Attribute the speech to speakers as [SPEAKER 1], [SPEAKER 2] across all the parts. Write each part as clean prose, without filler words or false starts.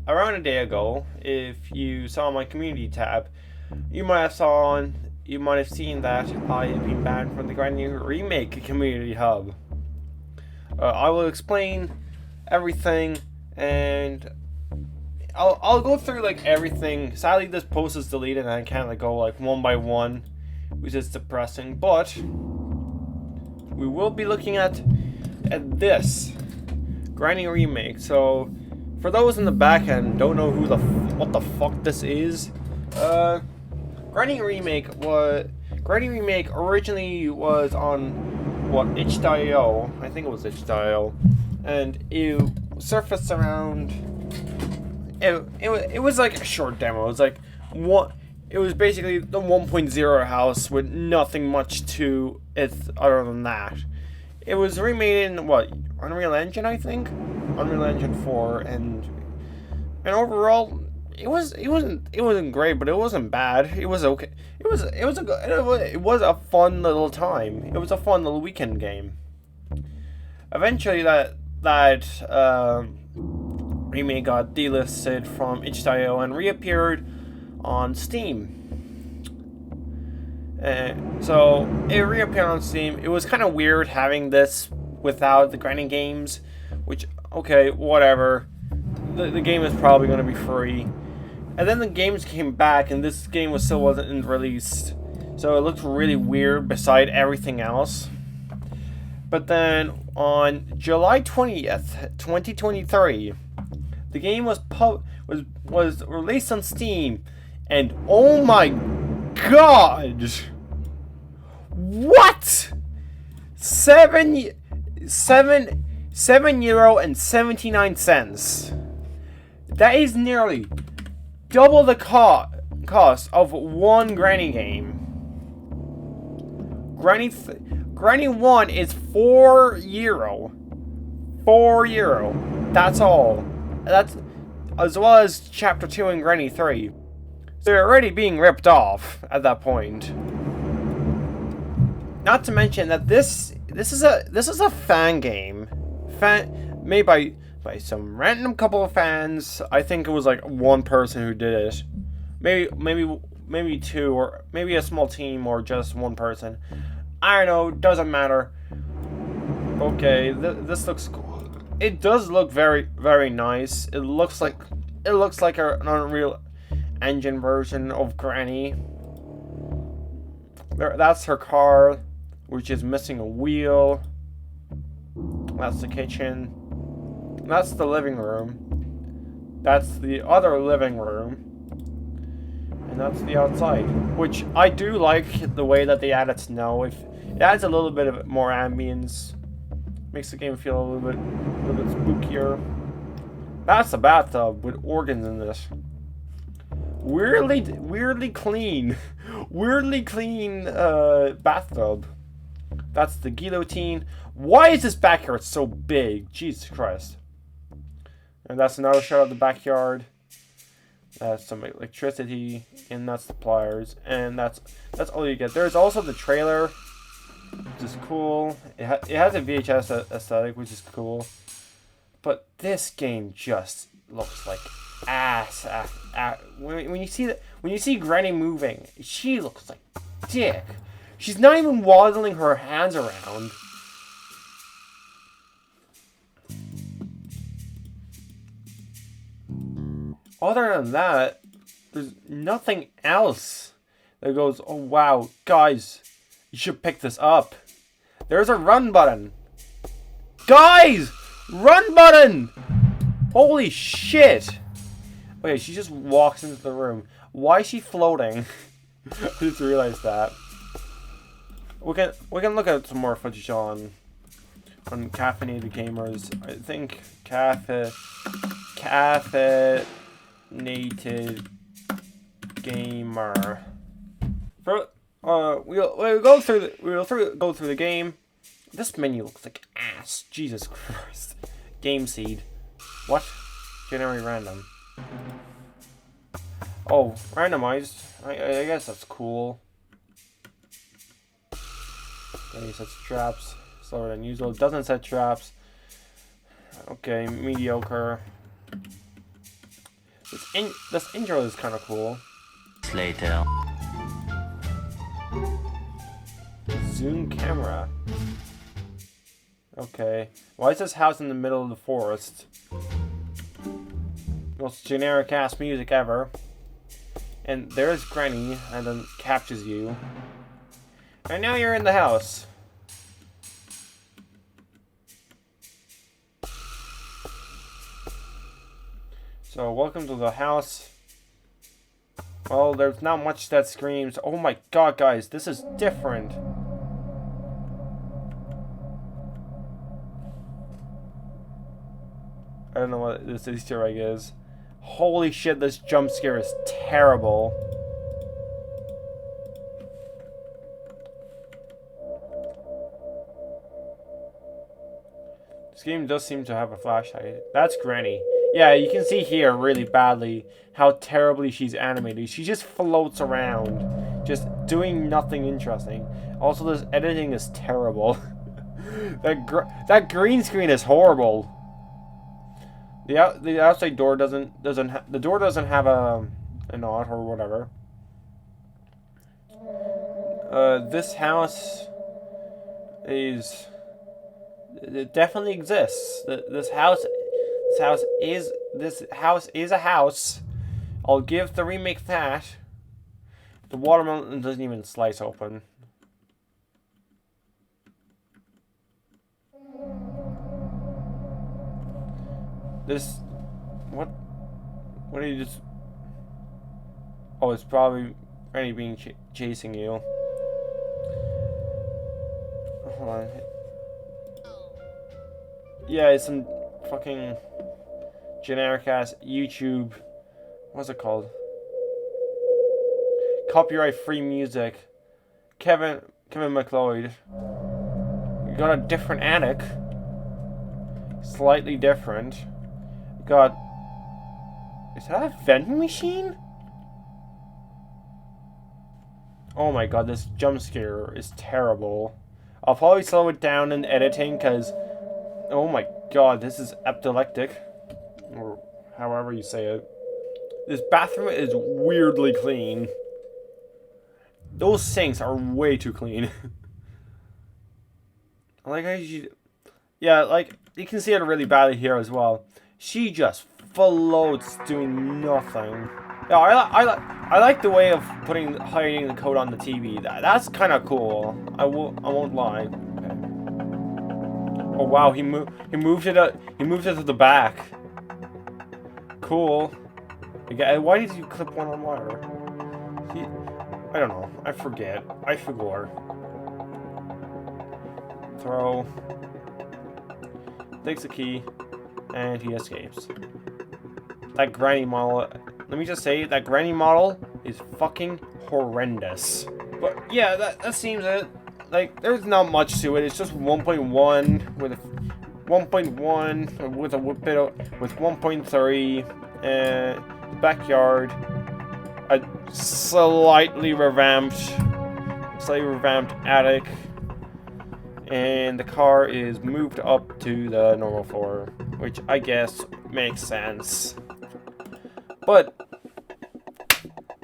[SPEAKER 1] around a day ago, if you saw my community tab, you might have seen that I have been banned from the brand new Remake community hub. I will explain everything, and I'll go through like everything. Sadly, this post is deleted, and I can't like go like one by one, which is depressing. But we will be looking at this Granny Remake. So, for those in the back end don't know what the fuck this is, Granny Remake originally was on itch.io. I think it was itch.io, and it surfaced around. It was like a short demo. It was like it was basically the 1.0 house with nothing much to it other than that. It was remade in Unreal Engine, I think, Unreal Engine 4, and overall it wasn't great, but it wasn't bad. It was okay. It was a fun little time. It was a fun little weekend game. Eventually, that remake got delisted from itch.io and reappeared on Steam. So it reappeared on Steam. It was kind of weird having this without the grinding games, which, okay, whatever. The game is probably going to be free. And then the games came back, and this game still wasn't released, so it looked really weird beside everything else. But then on July 20th, 2023, the game was released on Steam, and oh my god, what? €7.79. That is nearly double the cost of one Granny game. Granny 1 is €4. €4. That's all. That's as well as Chapter 2 and Granny 3. They're already being ripped off at that point. Not to mention that this is a fan game, made by some random couple of fans. I think it was like one person who did it, maybe two, or maybe a small team, or just one person. I don't know. Doesn't matter. Okay, this looks cool. It does look very, very nice. It looks like an Unreal Engine version of Granny. That's her car, which is missing a wheel. That's the kitchen. That's the living room. That's the other living room. And that's the outside, which I do like the way that they added snow. It adds a little bit of more ambience. Makes the game feel a little bit spookier. That's the bathtub with organs in this. Weirdly clean bathtub. That's the guillotine. Why is this backyard so big? Jesus Christ. And that's another shot of the backyard. That's some electricity, and that's the pliers, and that's all you get. There's also the trailer, which is cool. It has a VHS aesthetic, which is cool. But this game just looks like ass. When you see Granny moving, she looks like dick. She's not even waddling her hands around. Other than that, there's nothing else that goes, oh wow, guys, you should pick this up. There's a run button. Guys, run button! Holy shit! Okay, she just walks into the room. Why is she floating? I just realized that. We can look at some more footage on Caffeinated Gamers. I think Caffeinated Gamer. We'll go through the game. This menu looks like ass. Jesus Christ. Game seed. What? Generate random. Oh, randomized. I guess that's cool. Okay, sets traps. Slower than usual. Doesn't set traps. Okay, mediocre. This intro is kind of cool.
[SPEAKER 2] Later.
[SPEAKER 1] Zoom camera. Okay. Why is this house in the middle of the forest? Most generic ass music ever. And there's Granny, and then captures you. And now you're in the house. So, welcome to the house. Well, there's not much that screams. Oh my god, guys, this is different. I don't know what this Easter egg is. Holy shit, this jump scare is terrible. This game does seem to have a flashlight. That's Granny. Yeah, you can see here really badly how terribly she's animated. She just floats around, just doing nothing interesting. Also, this editing is terrible. that green screen is horrible. The outside door doesn't have a knot or whatever. This house is, it definitely exists. This house is a house. I'll give the remake that. The watermelon doesn't even slice open. This, what are you just? Oh, it's probably Granny being chasing you. Hold on. Yeah, it's some fucking generic ass YouTube. What's it called? Copyright free music. Kevin McLeod. You got a different attic. Slightly different. You got. Is that a vending machine? Oh my god, this jump scare is terrible. I'll probably slow it down in editing because, oh my god, this is epileptic. Or however you say it. This bathroom is weirdly clean. Those sinks are way too clean. I like how she... Yeah, like, you can see it really badly here as well. She just floats doing nothing. Yeah, I like the way of hiding the code on the TV. That's kind of cool. I won't lie. Okay. Oh wow, he moved it to the back. Cool. Why did you clip one on wire? I don't know. I forget. I forgot. Throw. Takes the key, and he escapes. That Granny model. Let me just say, that Granny model is fucking horrendous. But yeah, that seems it. Like, there's not much to it. It's just 1.1 with 1.1 with a bit of, with 1.3 and the backyard, a slightly revamped attic, and the car is moved up to the normal floor, which I guess makes sense. But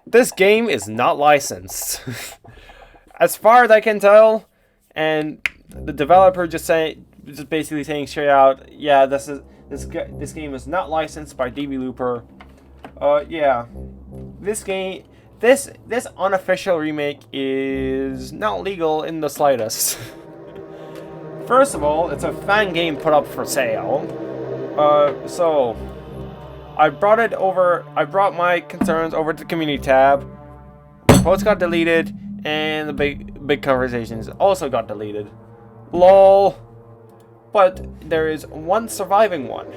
[SPEAKER 1] this game is not licensed, as far as I can tell, and the developer just basically saying straight out, yeah, this game is not licensed by DB Looper. Yeah, this unofficial remake is not legal in the slightest. First of all, it's a fan game put up for sale. So I brought my concerns over to the community tab. The post got deleted, and the big conversations also got deleted. LOL. But there is one surviving one,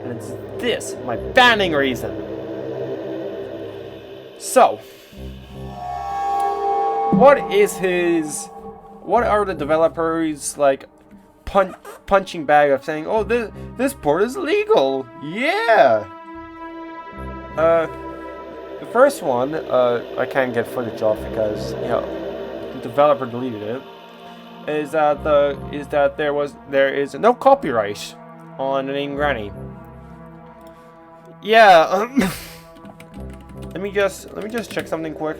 [SPEAKER 1] and it's this, my banning reason. So, what are the developers like punching bag of saying, oh, this port is legal? Yeah. The first one, I can't get footage off because, you know, the developer deleted it. Is that there is no copyright on the name Granny. Yeah. Let me just check something quick.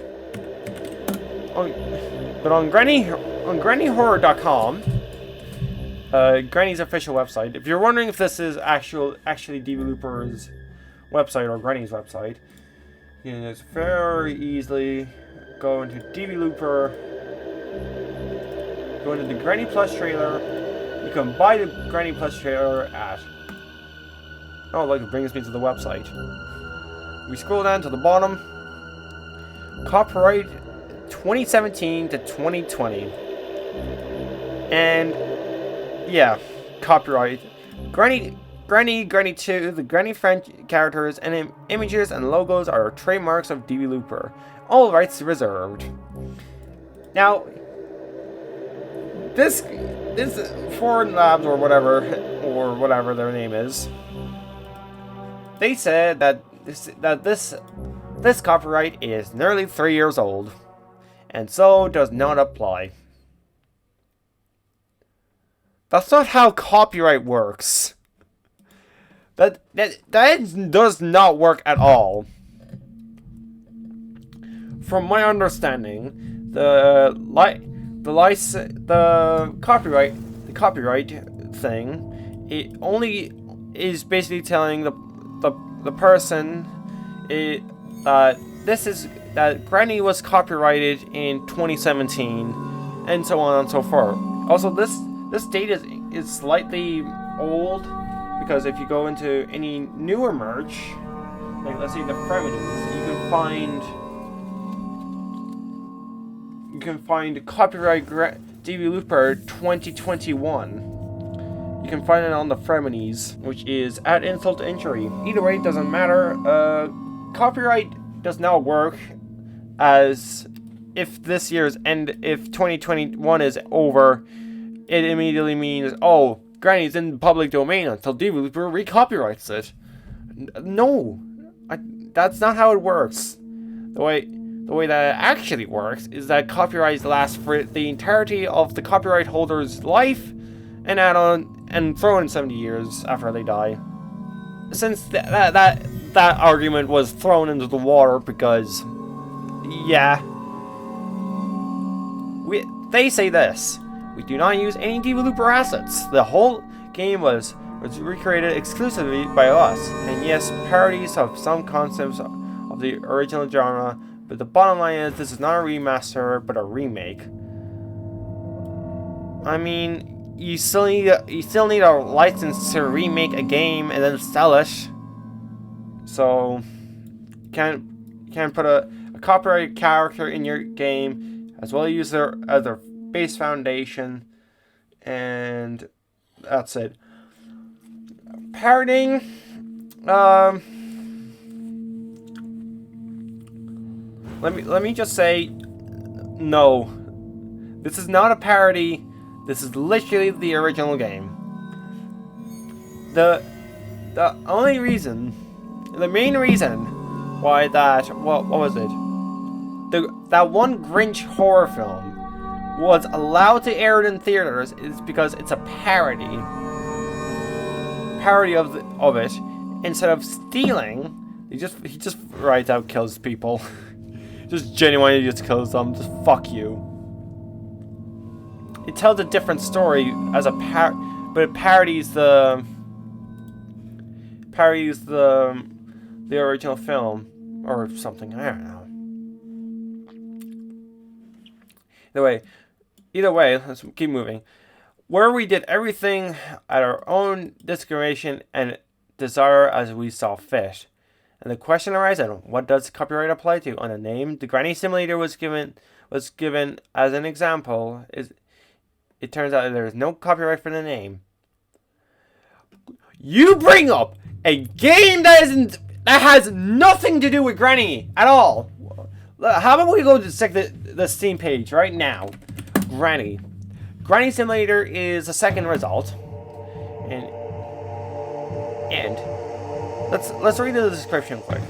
[SPEAKER 1] But on grannyhorror.com, Granny's official website. If you're wondering if this is actually DB Looper's website or Granny's website, you can just very easily go into DB Looper, go into the Granny Plus trailer. You can buy the Granny Plus trailer at. Oh, look, it brings me to the website. We scroll down to the bottom. Copyright 2017 to 2020. And yeah, copyright. Granny 2, the Granny French characters and images and logos are trademarks of DB Looper. All rights reserved. Now, this Foreign Labs or whatever their name is, they said that this copyright is nearly 3 years old, and so does not apply. That's not how copyright works. That does not work at all. From my understanding, the copyright thing, it only is basically telling the person that Granny was copyrighted in 2017, and so on and so forth. Also, this date is slightly old, because if you go into any newer merch, like let's say the Freminies, you can find copyright DB Looper 2021. You can find it on the Freminies, which is at insult to injury. Either way, it doesn't matter. Copyright does not work as if this year's end, if 2021 is over, it immediately means, oh, Granny's in the public domain until DB Looper recopyrights it. No, that's not how it works. The way that it actually works is that copyrights last for the entirety of the copyright holder's life, and add on and throw in 70 years after they die. Since that argument was thrown into the water because, yeah, they say this: we do not use any DB Looper assets. The whole game was recreated exclusively by us, and yes, parodies of some concepts of the original genre. But the bottom line is, this is not a remaster, but a remake. I mean, you still need a license to remake a game and then sell it. So you can't put a copyrighted character in your game as well as their base foundation, and that's it. Parodying, Let me just say, no. This is not a parody. This is literally the original game. The main reason why what was it? That one Grinch horror film was allowed to air in theaters is because it's a parody of it. Instead of stealing, he just writes out, kills people. Just genuinely just kills them. Just fuck you. It tells a different story as a but it parodies the original film or something. I don't know. Either way, let's keep moving. Where we did everything at our own discrimination and desire as we saw fit. And the question arises, what does copyright apply to? On a name, the Granny Simulator was given as an example. It turns out there is no copyright for the name. You bring up a game that has nothing to do with Granny at all. How about we go to the Steam page right now? Granny Simulator is the second result, and let's read the description quick.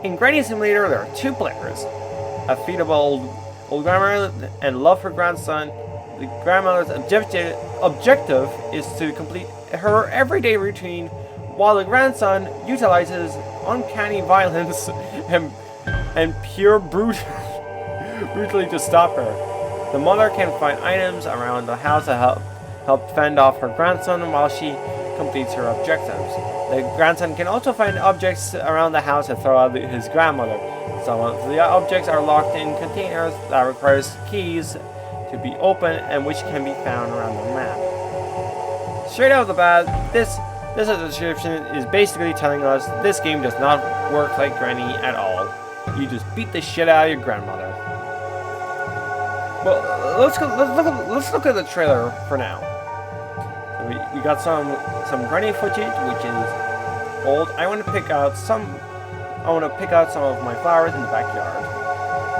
[SPEAKER 1] In Granny Simulator, there are two players: a feedable old grandmother and love her grandson. The grandmother's objective is to complete her everyday routine while the grandson utilizes uncanny violence and pure brutally to stop her. The mother can find items around the house to help fend off her grandson while she completes her objectives. The grandson can also find objects around the house to throw at his grandmother. Some of the objects are locked in containers that requires keys to be opened and which can be found around the map. Straight out of the bat, this description is basically telling us this game does not work like Granny at all. You just beat the shit out of your grandmother. Well, let's look at the trailer for now. So we got some Granny footage, which is old. I want to pick out some of my flowers in the backyard.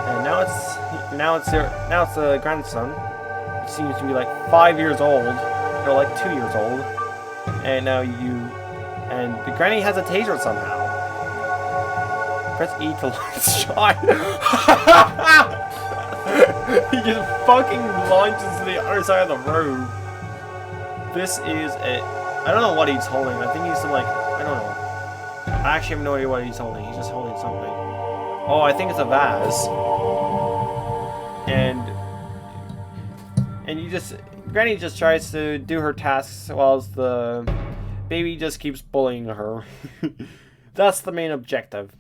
[SPEAKER 1] And now it's the grandson. He seems to be like 5 years old, or like 2 years old. And now the granny has a taser somehow. Press E to launch shot. He just fucking launches to the other side of the road. This is I don't know what he's holding. I think he's some like, I don't know. I actually have no idea what he's holding. He's just holding something. Oh, I think it's a vase. And Granny just tries to do her tasks whilst the baby just keeps bullying her. That's the main objective.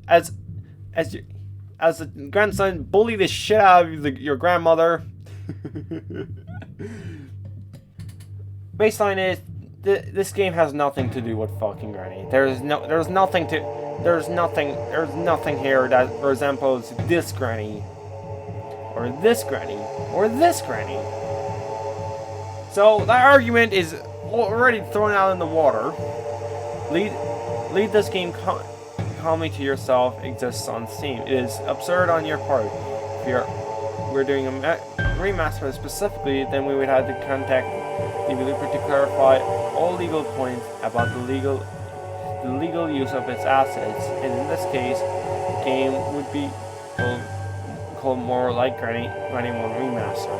[SPEAKER 1] As the grandson, bully the shit out of your grandmother. Baseline is this game has nothing to do with fucking Granny. There's nothing here that resembles this Granny, or this Granny, or this Granny. So that argument is already thrown out in the water. Leave this game calmly to yourself exists on Steam. It is absurd on your part. If we're doing a remaster specifically, then we would have to contact the developer to clarify all legal points about the legal use of its assets, and in this case, the game would be called more like Granny 1 Remaster.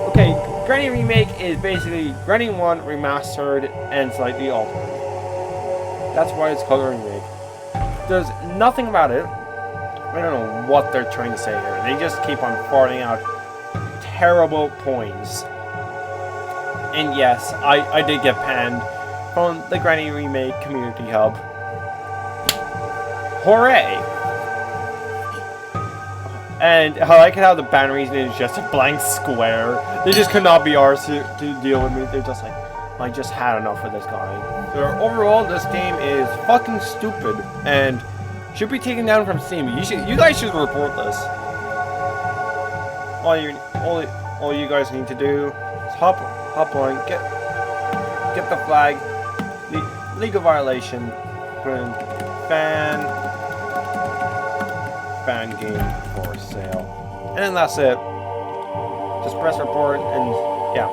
[SPEAKER 1] Okay, Granny Remake is basically Granny 1 Remastered and slightly altered. That's why it's called a remake. There's nothing about it. I don't know what they're trying to say here. They just keep on farting out terrible points. And yes, I did get panned from the Granny Remake Community Hub. Hooray! And I like how the ban reason is just a blank square. They just could not be arsed to deal with me. They're just like, I just had enough of this guy. So overall, this game is fucking stupid and should be taken down from Steam. You guys should report this. All you guys need to do is hop on, get the flag, legal violation, put in fangame for sale, and then that's it. Just press report and yeah.